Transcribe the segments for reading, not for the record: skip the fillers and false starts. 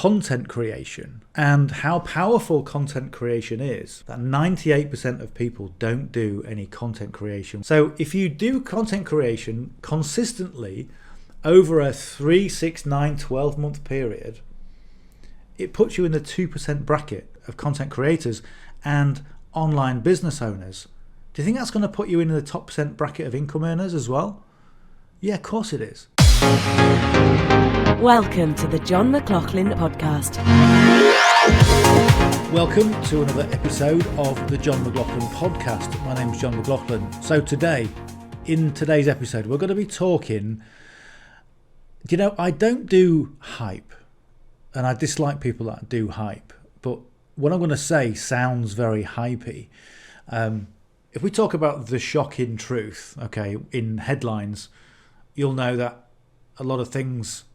content creation and how powerful content creation is, that 98% of people don't do any content creation. So if you do content creation consistently over a 3, 6, 9, 12 month period, it puts you in the 2% bracket of content creators and online business owners. Do you think that's going to put you in the top percent bracket of income earners as well? Yeah, of course it is. Welcome to the John McLauchlan Podcast. Welcome to another episode of the John McLauchlan Podcast. My name is John McLauchlan. So in today's episode, we're going to be talking, I don't do hype, and I dislike people that do hype, but what I'm going to say sounds very hypey. If we talk about the shocking truth, in headlines, you'll know that a lot of things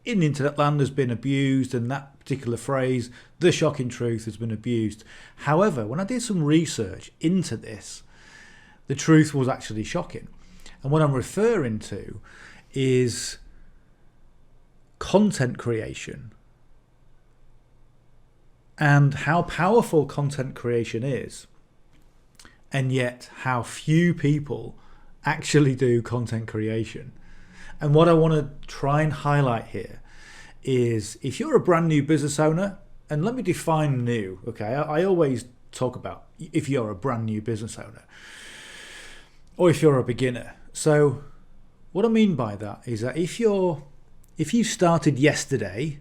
in the internet land has been abused, and that particular phrase, the shocking truth, has been abused. However, when I did some research into this, the truth was actually shocking. And what I'm referring to is content creation and how powerful content creation is, and yet how few people actually do content creation. And what I want to try and highlight here is, if you're a brand new business owner, and let me define new, I always talk about if you're a brand new business owner or if you're a beginner. So what I mean by that is that if you started yesterday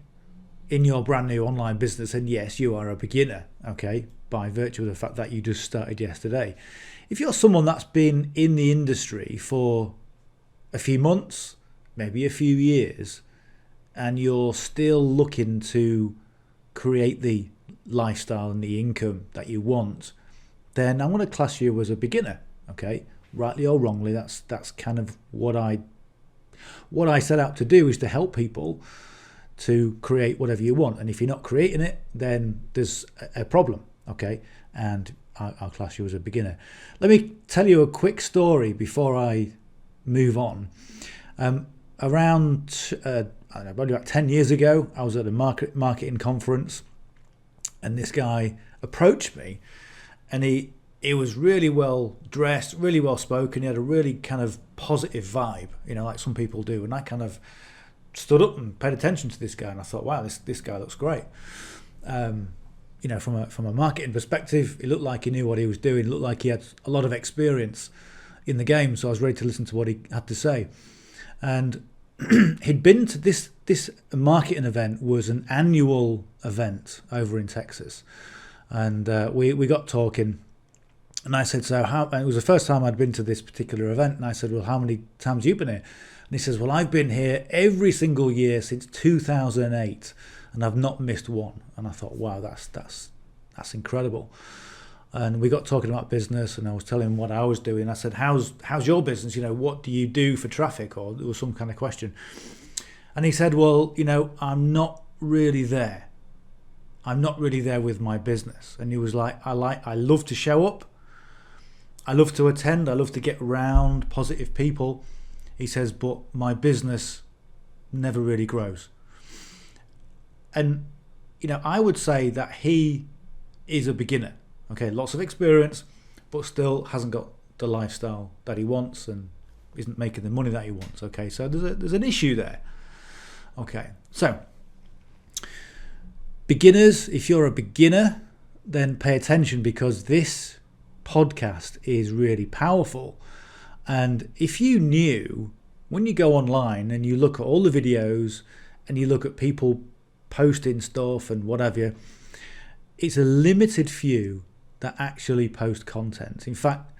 in your brand new online business, and yes, you are a beginner, by virtue of the fact that you just started yesterday. If you're someone that's been in the industry for a few months, maybe a few years, and you're still looking to create the lifestyle and the income that you want, then I'm going to class you as a beginner. Rightly or wrongly, that's kind of what I set out to do, is to help people to create whatever you want. And if you're not creating it, then there's a problem. And I'll class you as a beginner. Let me tell you a quick story before I move on. Around probably about 10 years ago, I was at a marketing conference, and this guy approached me, and he was really well dressed, really well spoken. He had a really kind of positive vibe, like some people do. And I kind of stood up and paid attention to this guy, and I thought, wow, this guy looks great. From a marketing perspective, it looked like he knew what he was doing. It looked like he had a lot of experience in the game, so I was ready to listen to what he had to say. And he'd been to this marketing event, was an annual event over in Texas, and we got talking, and I said, and it was the first time I'd been to this particular event, and I said, well, how many times have you been here? And he says, well, I've been here every single year since 2008, and I've not missed one. And I thought, wow, that's incredible. And we got talking about business, and I was telling him what I was doing. I said, how's your business? What do you do for traffic? Or there was some kind of question. And he said, well, I'm not really there. I'm not really there with my business. And he was like, I love to show up. I love to attend. I love to get around positive people. He says, but my business never really grows. And, I would say that he is a beginner. Lots of experience, but still hasn't got the lifestyle that he wants and isn't making the money that he wants. So there's an issue there. So beginners, if you're a beginner, then pay attention, because this podcast is really powerful. And if you knew, when you go online and you look at all the videos and you look at people posting stuff and what have you, it's a limited few that actually post content. In fact,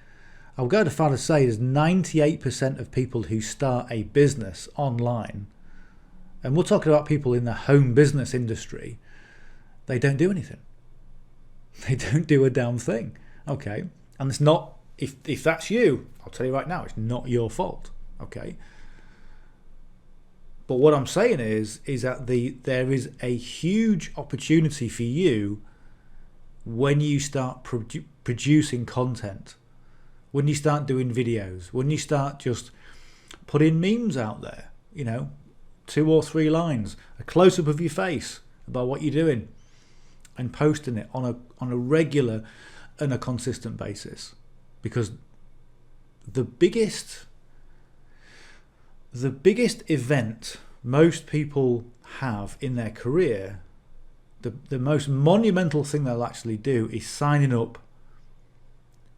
I'll go to far to say there's 98% of people who start a business online, and we're talking about people in the home business industry, they don't do anything. They don't do a damn thing. And it's not, if that's you, I'll tell you right now, it's not your fault. But what I'm saying is that there is a huge opportunity for you when you start producing content, when you start doing videos, when you start just putting memes out there, 2 or 3 lines, a close-up of your face, about what you're doing and posting it on a regular and a consistent basis. Because the biggest event most people have in their career, the most monumental thing they'll actually do is signing up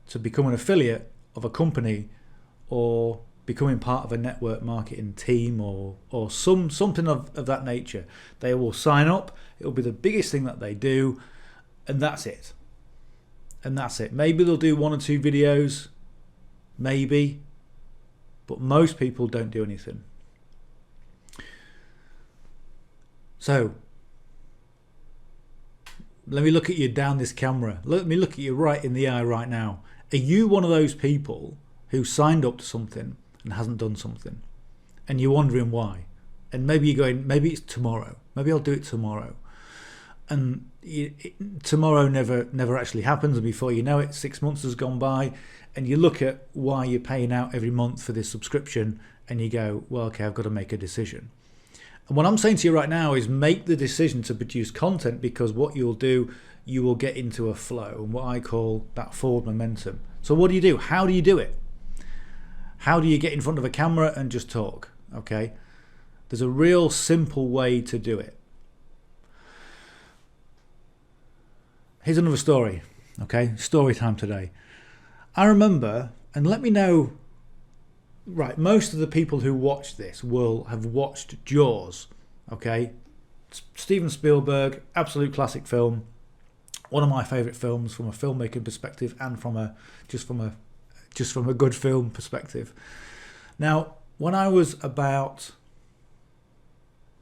to become an affiliate of a company or becoming part of a network marketing team or something of that nature. They will sign up, it'll be the biggest thing that they do, and that's it. Maybe they'll do 1 or 2 videos, maybe, but most people don't do anything. So, let me look at you down this camera. Let me look at you right in the eye right now. Are you one of those people who signed up to something and hasn't done something? And you're wondering why? And maybe you're going, maybe it's tomorrow. Maybe I'll do it tomorrow. And tomorrow never actually happens. And before you know it, 6 months has gone by. And you look at why you're paying out every month for this subscription. And you go, well, okay, I've got to make a decision. And what I'm saying to you right now is make the decision to produce content, because what you'll do, you will get into a flow, and what I call that forward momentum. So what do you do? How do you do it? How do you get in front of a camera and just talk? Okay, there's a real simple way to do it. Here's another story. Okay, story time today. I remember, and let me know. Right, most of the people who watch this will have watched Jaws. Okay, Steven Spielberg, absolute classic film. One of my favourite films from a filmmaking perspective, and from a good film perspective. Now, when I was about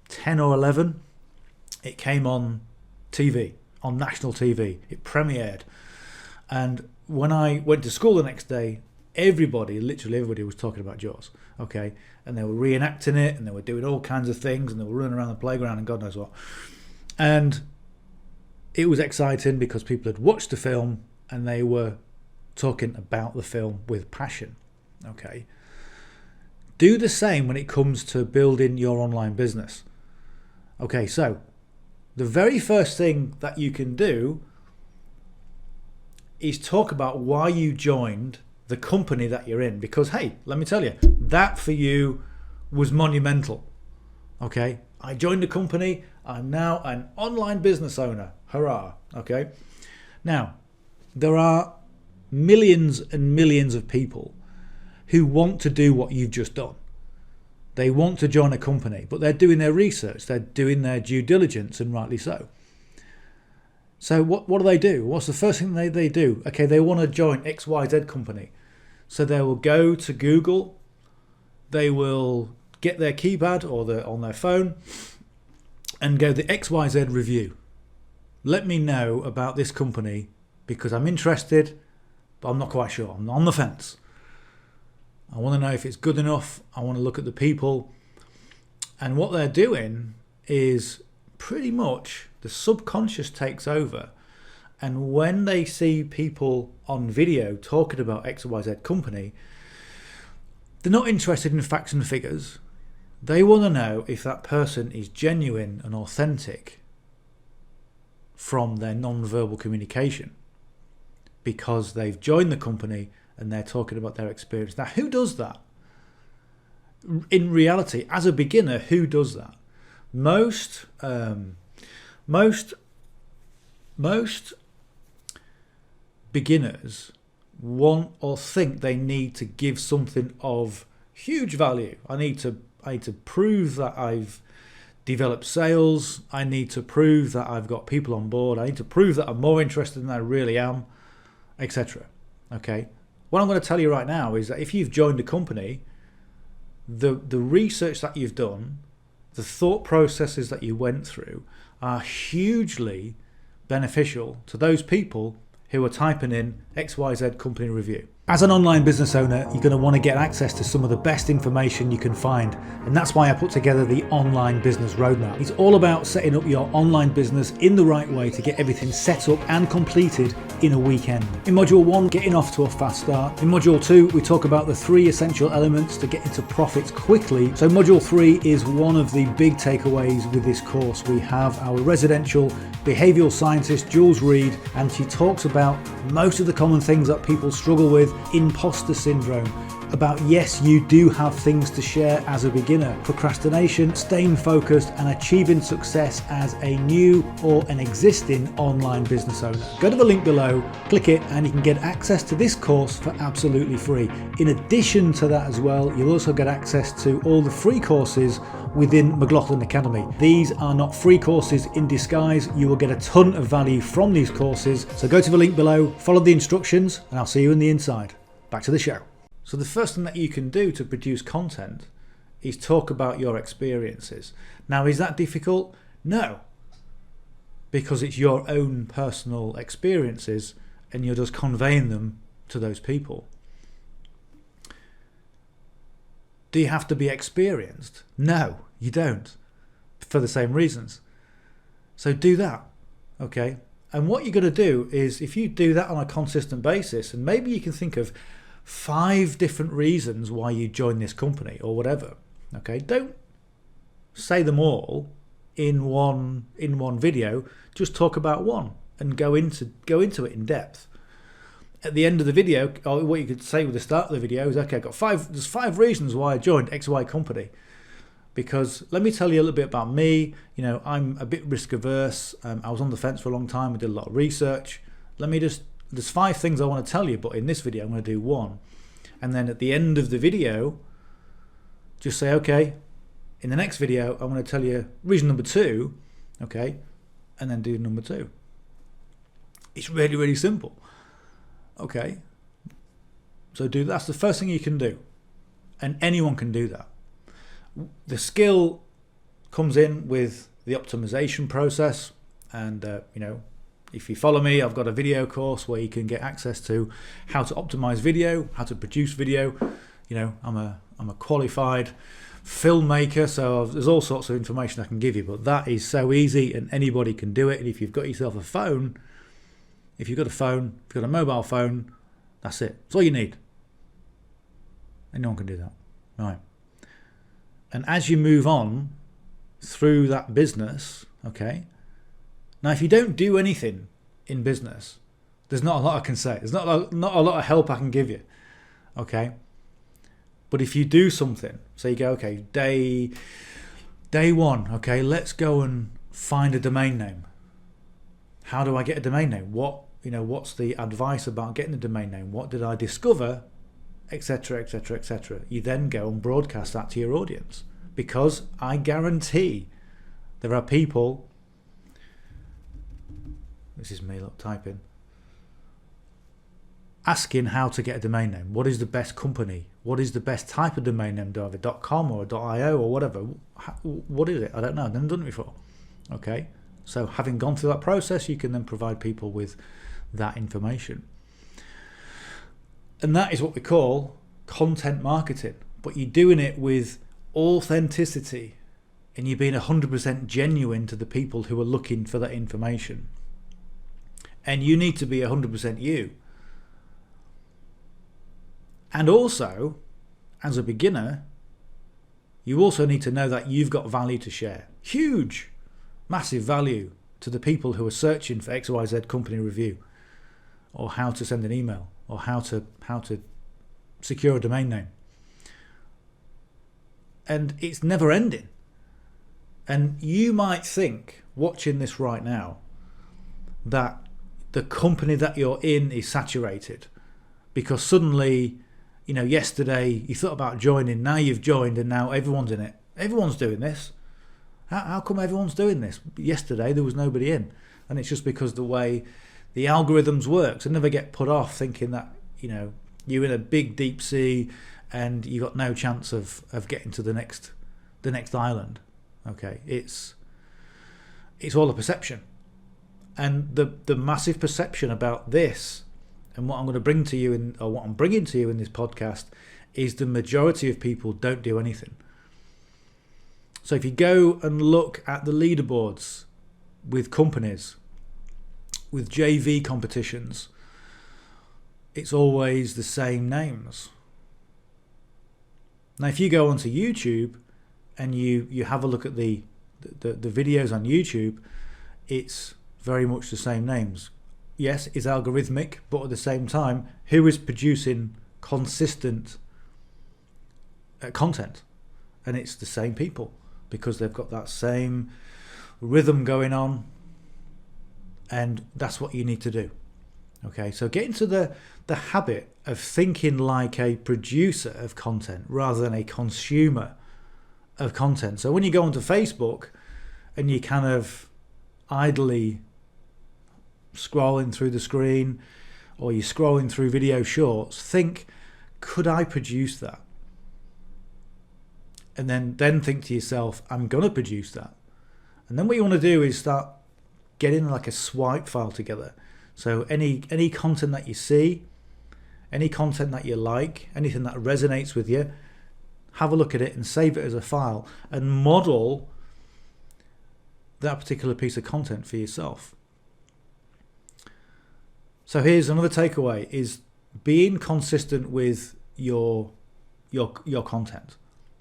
10 or 11, it came on TV, on national TV. It premiered, and when I went to school the next day, literally everybody was talking about Jaws, okay? And they were reenacting it, and they were doing all kinds of things, and they were running around the playground and God knows what. And it was exciting because people had watched the film and they were talking about the film with passion, okay? Do the same when it comes to building your online business. Okay, so the very first thing that you can do is talk about why you joined the company that you're in, because hey, let me tell you, that for you was monumental. Okay, I joined the company, I'm now an online business owner. Hurrah. Okay, now there are millions and millions of people who want to do what you've just done. They want to join a company, but they're doing their research, they're doing their due diligence, and rightly so. So what do? What's the first thing they do? Okay, they want to join XYZ company. So they will go to Google, they will get their keypad or on their phone and go the XYZ review. Let me know about this company because I'm interested, but I'm not quite sure. I'm on the fence. I want to know if it's good enough. I want to look at the people. And what they're doing is pretty much the subconscious takes over. And when they see people on video talking about XYZ company, they're not interested in facts and figures. They want to know if that person is genuine and authentic from their non-verbal communication, because they've joined the company and they're talking about their experience. Now, who does that? In reality, as a beginner, who does that? Most beginners want or think they need to give something of huge value. I need to prove that I've developed sales. I need to prove that I've got people on board. I need to prove that I'm more interested than I really am, etc. Okay. What I'm going to tell you right now is that if you've joined a company, the research that you've done, the thought processes that you went through are hugely beneficial to those people who are typing in XYZ company review. As an online business owner, you're going to want to get access to some of the best information you can find, and that's why I put together the Online Business Roadmap. It's all about setting up your online business in the right way to get everything set up and completed in a weekend. In Module 1, getting off to a fast start. In Module 2, we talk about the 3 essential elements to get into profits quickly. So Module 3 is one of the big takeaways with this course. We have our residential behavioural scientist, Jules Reed, and she talks about most of the common things that people struggle with. Imposter syndrome, about yes, you do have things to share as a beginner, procrastination, staying focused, and achieving success as a new or an existing online business owner. Go to the link below, click it, and you can get access to this course for absolutely free. In addition to that as well, you'll also get access to all the free courses within McLauchlan Academy. These are not free courses in disguise. You will get a ton of value from these courses. So go to the link below, follow the instructions, and I'll see you in the inside. Back to the show. So the first thing that you can do to produce content is talk about your experiences. Now, is that difficult? No, because it's your own personal experiences and you're just conveying them to those people. Do you have to be experienced? No, you don't, for the same reasons. So do that, okay? And what you're going to do is, if you do that on a consistent basis, and maybe you can think of 5 different reasons why you join this company or whatever, okay? Don't say them all in one video. Just talk about one and go into it in depth. At the end of the video, or what you could say with the start of the video is, okay, there's 5 reasons why I joined XY company. Because let me tell you a little bit about me. You know, I'm a bit risk averse. I was on the fence for a long time. I did a lot of research. There's 5 things I want to tell you, but in this video I'm going to do 1. And then at the end of the video, just say, okay, in the next video I'm going to tell you reason number 2, okay, and then do number 2. It's really, really simple. Okay, so that's the first thing you can do, and anyone can do that. The skill comes in with the optimization process, and if you follow me, I've got a video course where you can get access to how to optimize video, how to produce video. You know, I'm a qualified filmmaker, so there's all sorts of information I can give you, but that is so easy and anybody can do it. And if you've got yourself a phone, if you've got a mobile phone, that's it. That's all you need. Anyone can do that. Right. And as you move on through that business, okay, now if you don't do anything in business, there's not a lot I can say. There's not a lot of help I can give you, okay? But if you do something, so you go, okay, day 1, okay, let's go and find a domain name. How do I get a domain name? What's the advice about getting a domain name? What did I discover? Etc, etc, etc. You then go and broadcast that to your audience, because I guarantee there are people, this is me typing, asking how to get a domain name. What is the best company? What is the best type of domain name? Do I have a .com or a .io or whatever? What is it? I don't know. I've never done it before. Okay, so having gone through that process, you can then provide people with that information. And that is what we call content marketing. But you're doing it with authenticity and you're being 100% genuine to the people who are looking for that information. And you need to be 100% you. And also, as a beginner, you also need to know that you've got value to share. Huge, massive value to the people who are searching for XYZ company review, or how to send an email, or how to secure a domain name. And it's never ending. And you might think, watching this right now, that the company that you're in is saturated because suddenly, yesterday you thought about joining, now you've joined, and now everyone's in it. Everyone's doing this. How come everyone's doing this? Yesterday there was nobody in. And it's just because the way the algorithms work. So never get put off thinking that, you're in a big deep sea and you got no chance of getting to the next island. Okay, it's all a perception. And the massive perception about this And what I'm going to bring to you, or what I'm bringing to you in this podcast, is the majority of people don't do anything. So if you go and look at the leaderboards with companies, with JV competitions, it's always the same names. Now, if you go onto YouTube and you have a look at the videos on YouTube, it's very much the same names. Yes, it's algorithmic, but at the same time, who is producing consistent content? And it's the same people, because they've got that same rhythm going on, and that's what you need to do. Okay, so get into the habit of thinking like a producer of content rather than a consumer of content. So when you go onto Facebook and you kind of idly scrolling through the screen, or you're scrolling through video shorts, think, could I produce that? And then think to yourself, I'm going to produce that. And then what you want to do is start getting like a swipe file together. So any content that you see, any content that you like, anything that resonates with you, have a look at it and save it as a file and model that particular piece of content for yourself. So here's another takeaway, is being consistent with your content.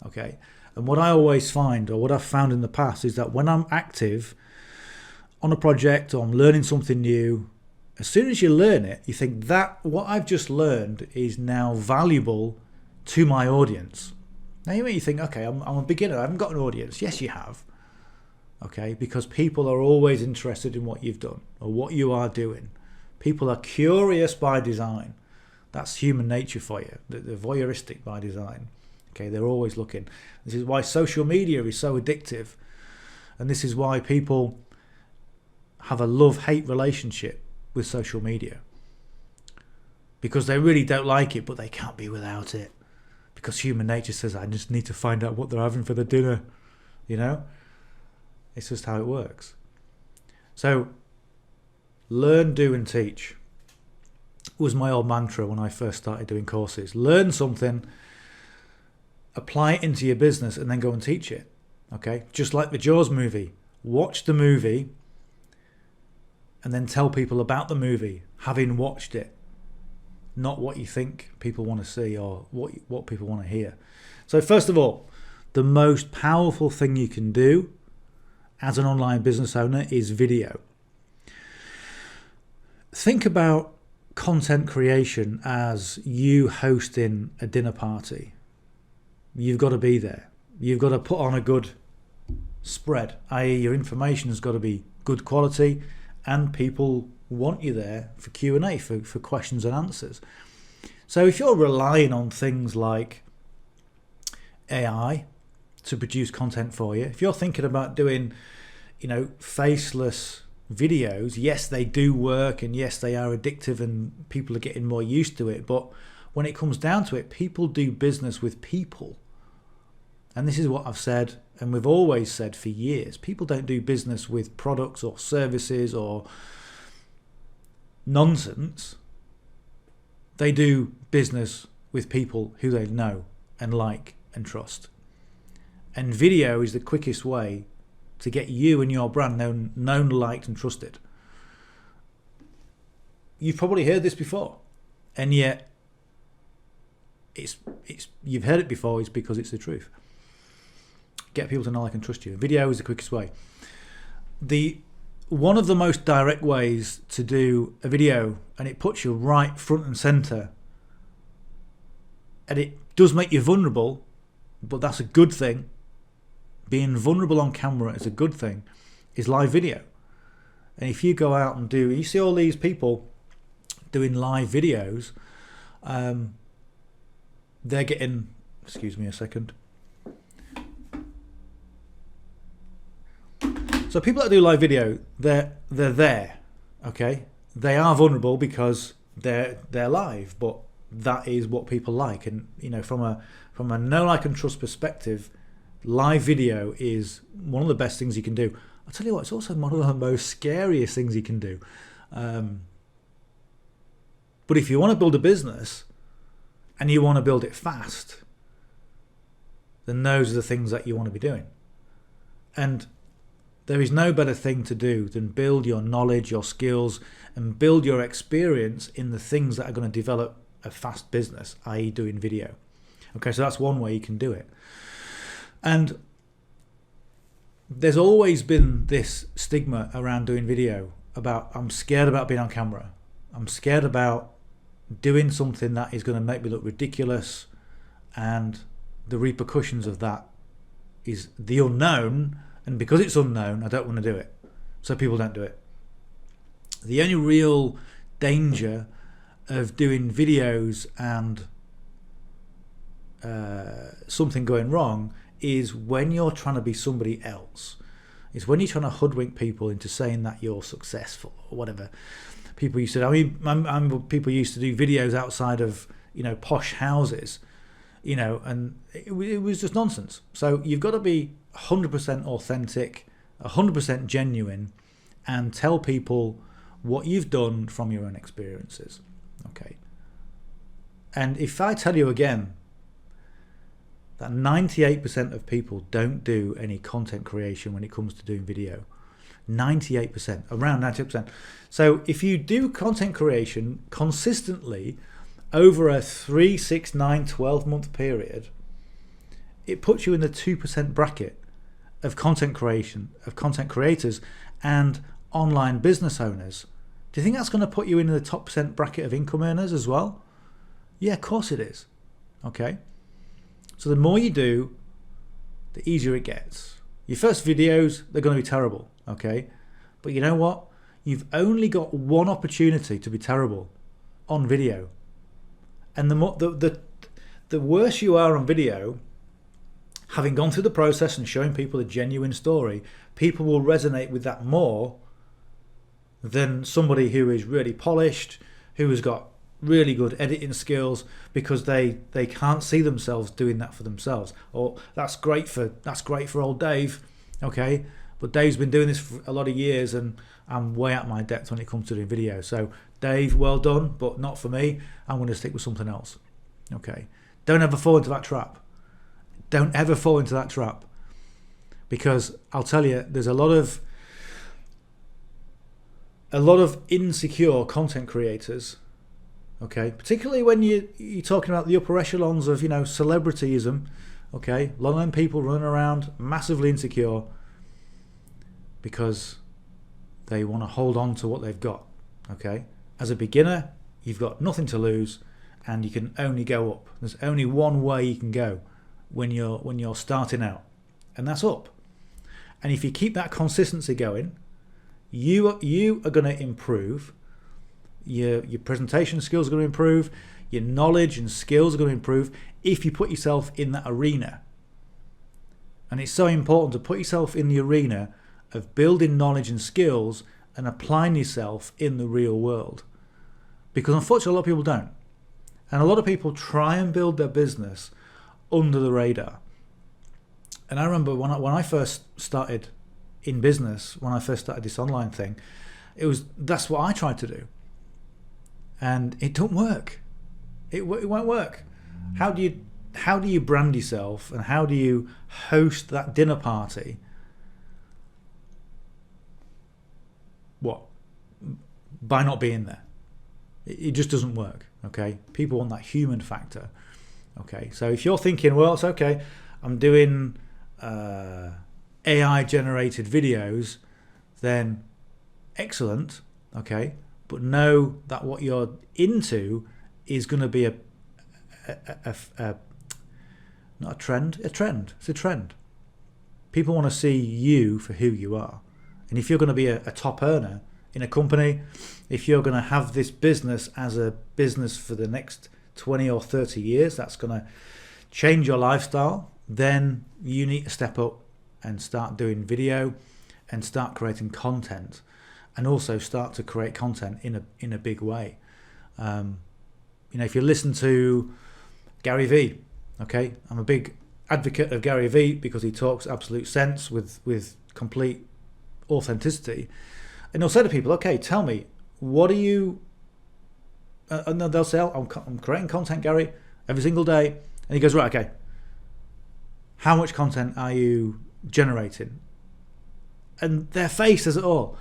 Okay. And what I always find, or what I've found in the past, is that when I'm active on a project or I'm learning something new, as soon as you learn it, you think that what I've just learned is now valuable to my audience. Now you think, okay, I'm a beginner, I haven't got an audience. Yes, you have. Okay, because people are always interested in what you've done or what you are doing. People are curious by design. That's human nature for you. They're voyeuristic by design. Okay, they're always looking. This is why social media is so addictive. And this is why people have a love-hate relationship with social media. Because they really don't like it, but they can't be without it. Because human nature says, I just need to find out what they're having for the dinner. You know? It's just how it works. So, learn, do, and teach was my old mantra when I first started doing courses. Learn something, apply it into your business, and then go and teach it. Okay? Just like the Jaws movie. Watch the movie and then tell people about the movie, having watched it. Not what you think people want to see or what people want to hear. So first of all, the most powerful thing you can do as an online business owner is video. Think about content creation as you hosting a dinner party. You've got to be there. You've got to put on a good spread, i.e. your information has got to be good quality, and people want you there for Q&A, for questions and answers. So if you're relying on things like AI to produce content for you, if you're thinking about doing, faceless videos, yes, they do work, and yes, they are addictive, and people are getting more used to it. But when it comes down to it, people do business with people. And this is what I've said, and we've always said for years. People don't do business with products or services or nonsense. They do business with people who they know and like and trust. And video is the quickest way to get you and your brand known, liked, and trusted. You've probably heard this before, and yet it's you've heard it before. It's because it's the truth. Get people to know, like, and trust you. Video is the quickest way. One of the most direct ways to do a video, and it puts you right front and center, and it does make you vulnerable, but that's a good thing. Being vulnerable on camera is a good thing, is live video. And if you go out and you see all these people doing live videos, they're getting, excuse me a second. So people that do live video, they're there, okay? They are vulnerable because they're live, but that is what people like. And from a know, like, and trust perspective, live video is one of the best things you can do. I'll tell you what, it's also one of the most scariest things you can do. But if you want to build a business and you want to build it fast, then those are the things that you want to be doing. And there is no better thing to do than build your knowledge, your skills, and build your experience in the things that are going to develop a fast business, i.e. doing video. Okay, so that's one way you can do it. And there's always been this stigma around doing video about, I'm scared about being on camera. I'm scared about doing something that is going to make me look ridiculous, and the repercussions of that is the unknown, and because it's unknown, I don't want to do it. So people don't do it. The only real danger of doing videos and something going wrong is when you're trying to be somebody else. It's when you're trying to hoodwink people into saying that you're successful or whatever. People used to, people used to do videos outside of, posh houses, and it was just nonsense. So you've got to be 100% authentic, 100% genuine, and tell people what you've done from your own experiences. Okay. And if I tell you again that 98% of people don't do any content creation when it comes to doing video, 98%, around 98%. So if you do content creation consistently over a 3, 6, 9, 12 month period, it puts you in the 2% bracket of content creation, of content creators and online business owners. Do you think that's going to put you in the top percent bracket of income earners as well? Yeah, of course it is. Okay. So the more you do, the easier it gets. Your first videos, they're going to be terrible. Okay. But you know what? You've only got one opportunity to be terrible on video. And the worse you are on video, having gone through the process and showing people a genuine story, people will resonate with that more than somebody who is really polished, who has got really good editing skills, because they can't see themselves doing that for themselves. Or that's great for old Dave, okay, but Dave's been doing this for a lot of years and I'm way out my depth when it comes to doing video. So Dave, well done, but not for me. I'm going to stick with something else. Okay, don't ever fall into that trap. Don't ever fall into that trap, because I'll tell you, there's a lot of insecure content creators. Okay, particularly when you're talking about the upper echelons of celebrityism. Okay, a lot of them people running around massively insecure because they want to hold on to what they've got. Okay, as a beginner, you've got nothing to lose, and you can only go up. There's only one way you can go when you're starting out, and that's up. And if you keep that consistency going, you are going to improve. Your presentation skills are going to improve. Your knowledge and skills are going to improve if you put yourself in that arena. And it's so important to put yourself in the arena of building knowledge and skills and applying yourself in the real world. Because unfortunately, a lot of people don't. And a lot of people try and build their business under the radar. And I remember when I first started in business, when I first started this online thing, that's what I tried to do. And it don't work. It won't work. How do you brand yourself, and how do you host that dinner party? What? By not being there. It just doesn't work. Okay, people want that human factor. Okay, so if you're thinking, well, it's okay, I'm doing AI generated videos, then excellent. Okay, but know that what you're into is going to be not a trend. It's a trend. People want to see you for who you are. And if you're going to be a top earner in a company, if you're going to have this business as a business for the next 20 or 30 years, that's going to change your lifestyle, then you need to step up and start doing video and start creating content, and also start to create content in a big way. If you listen to Gary Vee, okay, I'm a big advocate of Gary Vee because he talks absolute sense with complete authenticity. And he'll say to people, okay, tell me, what are you and they'll say, I'm creating content, Gary, every single day. And he goes, right, okay, how much content are you generating? And their face says it all.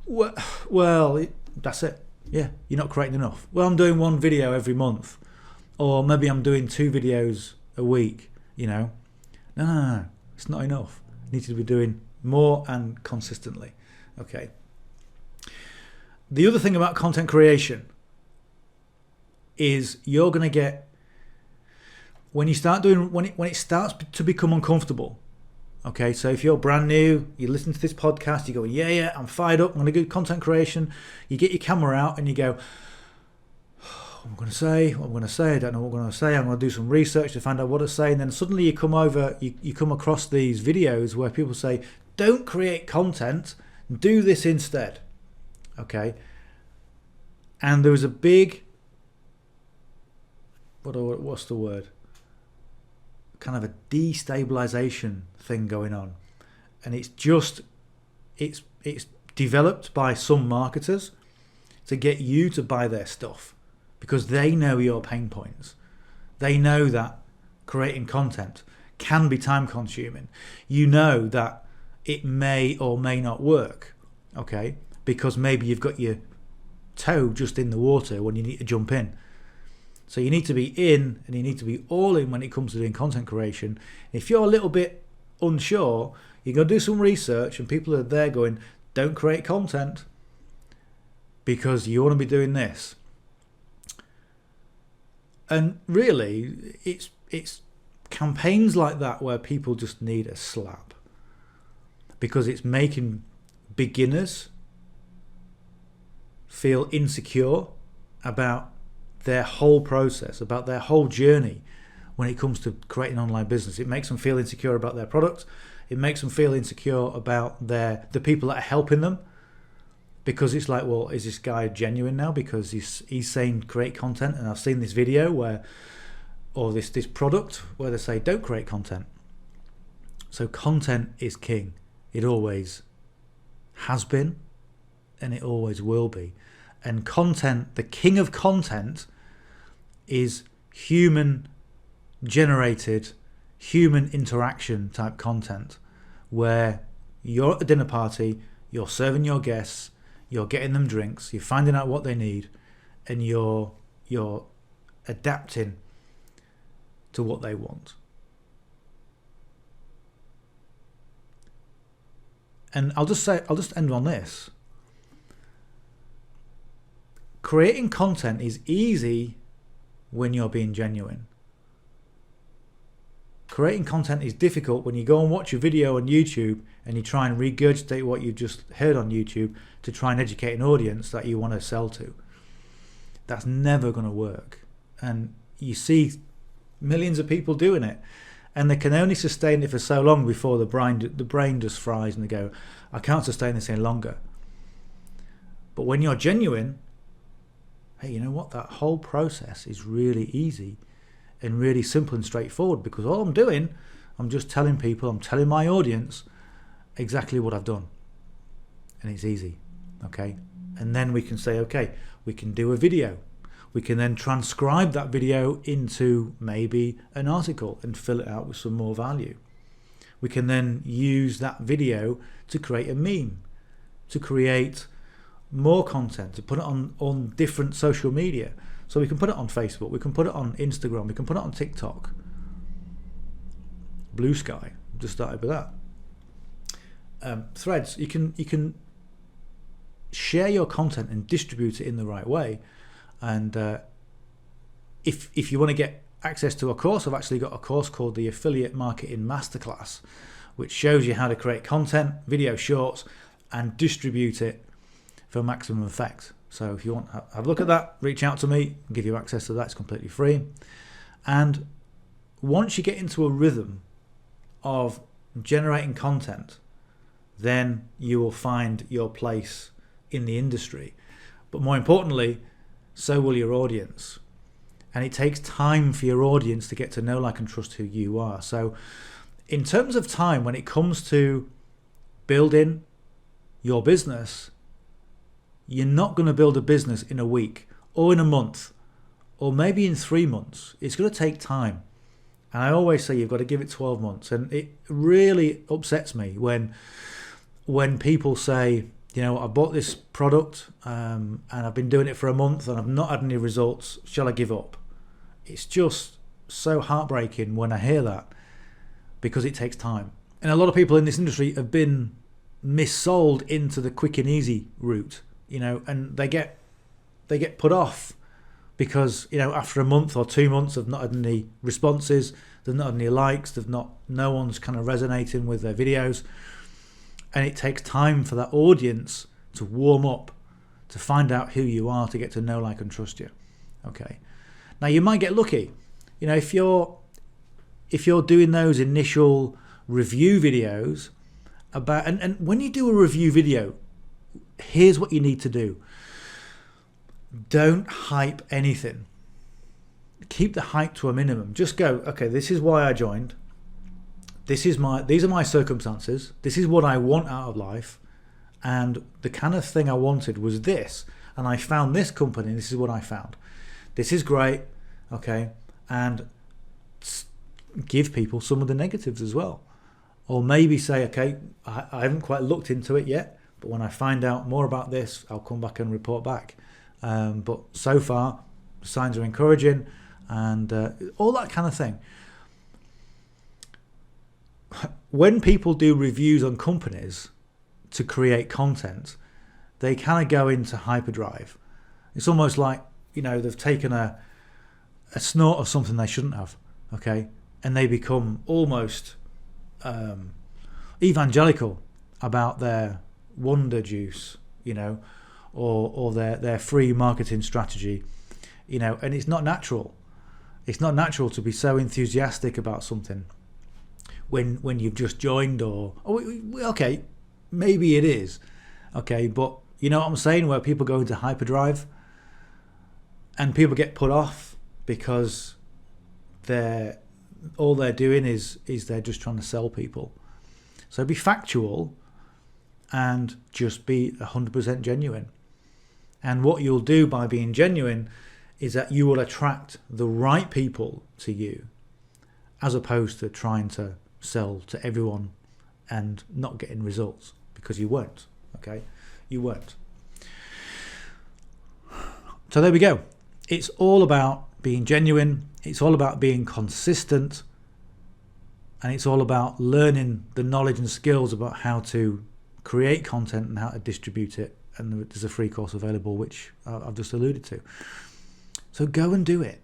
Well, that's it. Yeah, you're not creating enough. Well, I'm doing one video every month, or maybe I'm doing 2 videos a week. No, it's not enough. You need to be doing more and consistently. Okay. The other thing about content creation is you're going to get, when it starts to become uncomfortable. Okay, so if you're brand new, you listen to this podcast, you go, yeah, I'm fired up, I'm going to do content creation. You get your camera out and you go, what I'm going to say, I don't know what I'm going to say, I'm going to do some research to find out what to say. And then suddenly you come across these videos where people say, don't create content, do this instead. Okay, and there was a big, what's the word? Kind of a destabilization thing going on, and it's developed by some marketers to get you to buy their stuff because they know your pain points. They know that creating content can be time consuming. You know that it may or may not work, okay, because maybe you've got your toe just in the water when you need to jump in. So you need to be in, and you need to be all in when it comes to doing content creation. If you're a little bit unsure, you're going to do some research, and people are there going, don't create content because you want to be doing this. And really, it's campaigns like that where people just need a slap, because it's making beginners feel insecure about their whole process, about their whole journey when it comes to creating an online business. It makes them feel insecure about their product. It makes them feel insecure about the people that are helping them, because it's like, well, is this guy genuine now because he's saying create content, and I've seen this video or this product where they say don't create content. So content is king. It always has been, and it always will be. And content, the king of content, is human generated, human interaction type content, where you're at a dinner party, you're serving your guests, you're getting them drinks, you're finding out what they need, and you're adapting to what they want. And I'll just end on this. Creating content is easy when you're being genuine. Creating content is difficult when you go and watch a video on YouTube and you try and regurgitate what you've just heard on YouTube to try and educate an audience that you want to sell to. That's never going to work. And you see millions of people doing it, and they can only sustain it for so long before the brain just fries and they go, I can't sustain this any longer. But when you're genuine, hey, you know what? That whole process is really easy and really simple and straightforward, because all I'm doing, I'm just telling people, I'm telling my audience exactly what I've done. And it's easy, okay? And then we can say, okay, we can do a video. We can then transcribe that video into maybe an article and fill it out with some more value. We can then use that video to create a meme, to create more content, to put it on different social media. So we can put it on Facebook, we can put it on Instagram, we can put it on TikTok, Blue Sky. Just started with that. Threads. You can share your content and distribute it in the right way. And if you want to get access to a course, I've actually got a course called the Affiliate Marketing Masterclass, which shows you how to create content, video shorts, and distribute it for maximum effect. So if you want to have a look at that, reach out to me, I'll give you access to that. It's completely free. And once you get into a rhythm of generating content, then you will find your place in the industry. But more importantly, so will your audience. And it takes time for your audience to get to know, like, and trust who you are. So in terms of time, when it comes to building your business, you're not going to build a business in a week or in a month, or maybe in 3 months. It's going to take time. And I always say you've got to give it 12 months. And it really upsets me when people say, I bought this product and I've been doing it for a month and I've not had any results. Shall I give up? It's just so heartbreaking when I hear that, because it takes time. And a lot of people in this industry have been missold into the quick and easy route, and they get put off because, after a month or 2 months they've not had any responses, they've not had any likes, no one's kind of resonating with their videos. And it takes time for that audience to warm up, to find out who you are, to get to know, like, and trust you. Okay. Now you might get lucky. If you're doing those initial review videos about, and when you do a review video, here's what you need to do. Don't hype anything. Keep the hype to a minimum. Just go, okay, this is why I joined. These are my circumstances. This is what I want out of life. And the kind of thing I wanted was this. And I found this company, and this is what I found. This is great. Okay. And give people some of the negatives as well. Or maybe say, okay, I haven't quite looked into it yet, but when I find out more about this, I'll come back and report back. But so far, the signs are encouraging, and all that kind of thing. When people do reviews on companies to create content, they kind of go into hyperdrive. It's almost like, they've taken a snort of something they shouldn't have, okay? And they become almost evangelical about their wonder juice, or their free marketing strategy, and it's not natural. It's not natural to be so enthusiastic about something when you've just joined, or okay, maybe it is, okay, but you know what I'm saying, where people go into hyperdrive and people get put off because all they're doing is they're just trying to sell people. So be factual and just be 100% genuine. And what you'll do by being genuine is that you will attract the right people to you, as opposed to trying to sell to everyone and not getting results, because you won't. Okay, you won't. So there we go. It's all about being genuine. It's all about being consistent, and it's all about learning the knowledge and skills about how to create content and how to distribute it. And there's a free course available, which I've just alluded to. So go and do it.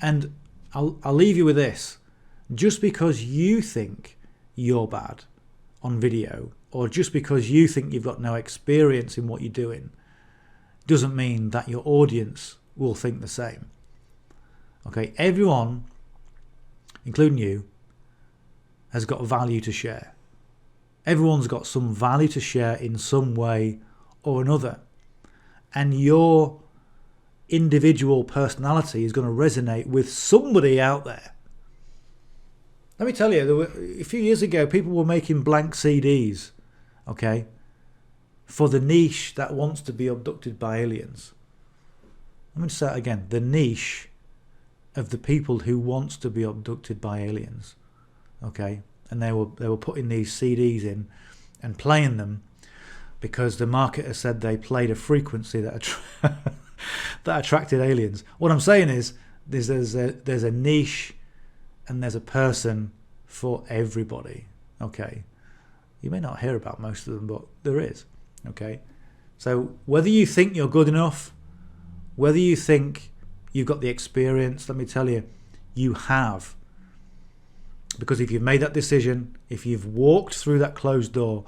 And I'll leave you with this. Just because you think you're bad on video, or just because you think you've got no experience in what you're doing, doesn't mean that your audience will think the same. Okay, everyone, including you, has got value to share. Everyone's got some value to share in some way or another. And your individual personality is going to resonate with somebody out there. Let me tell you, a few years ago, people were making blank CDs, okay, for the niche that wants to be abducted by aliens. Let me say that again. The niche of the people who wants to be abducted by aliens, okay? And they were putting these CDs in and playing them because the marketer said they played a frequency that attracted aliens. What I'm saying is there's a niche and there's a person for everybody, okay? You may not hear about most of them, but there is, okay? So whether you think you're good enough, whether you think you've got the experience, let me tell you, you have. Because if you've made that decision, if you've walked through that closed door,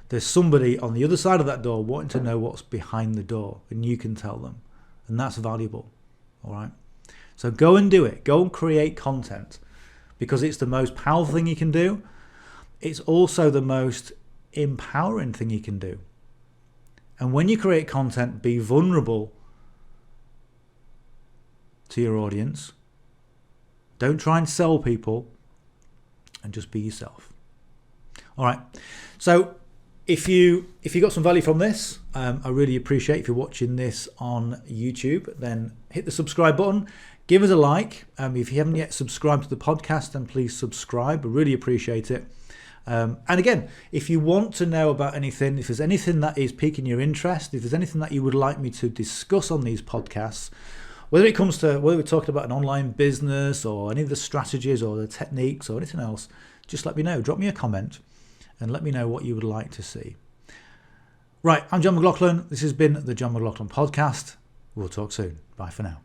there's somebody on the other side of that door wanting to know what's behind the door, and you can tell them. And that's valuable, all right? So go and do it. Go and create content, because it's the most powerful thing you can do. It's also the most empowering thing you can do. And when you create content, be vulnerable to your audience. Don't try and sell people, and just be yourself. All right. So if you got some value from this, I really appreciate if you're watching this on YouTube, then hit the subscribe button, give us a like. If you haven't yet subscribed to the podcast, then please subscribe. I really appreciate it. And again, if you want to know about anything, if there's anything that is piquing your interest, if there's anything that you would like me to discuss on these podcasts, whether we're talking about an online business or any of the strategies or the techniques or anything else, just let me know. Drop me a comment and let me know what you would like to see. Right, I'm John McLauchlan. This has been the John McLauchlan Podcast. We'll talk soon. Bye for now.